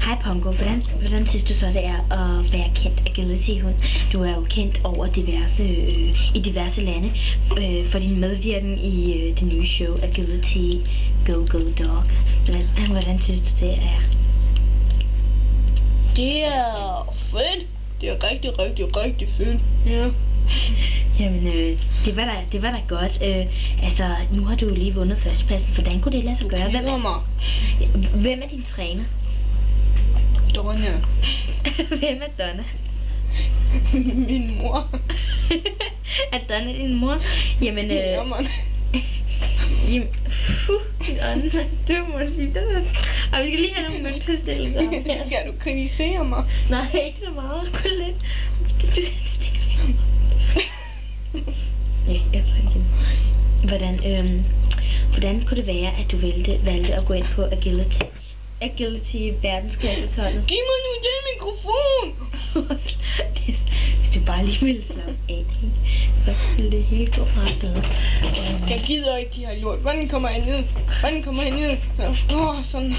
Hej Pongo, hvordan synes du så det er at være kendt agility-hund? Du er jo kendt over i diverse lande for din medvirken i det nye show Agility Go Go Dog. Hvordan synes du det er? Det er fedt. Det er rigtig fedt. Ja. Jamen, det var da godt. Altså, nu har du jo lige vundet førstepladsen. Hvordan kunne det lade sig gøre? Hvem er din træner? Donna. Hvem er Donna? Min mor. Er Donna din mor? Jamen, Jamen. Du må sige det. Og vi skal lige have nogle møntbestilelser. Kan du kritisere mig? Nej, ikke så meget. Kun lidt. Du stikker. Ja, jeg prøver igen. Hvordan kunne det være, at du valgte at gå ind på Agility verdensklasseholdet? Giv mig nu den mikrofon! Hvis du bare lige ville slappe af, så ville det hele gå meget bedre. Jeg gider ikke de her lort. Hvordan kommer jeg ned? Sådan.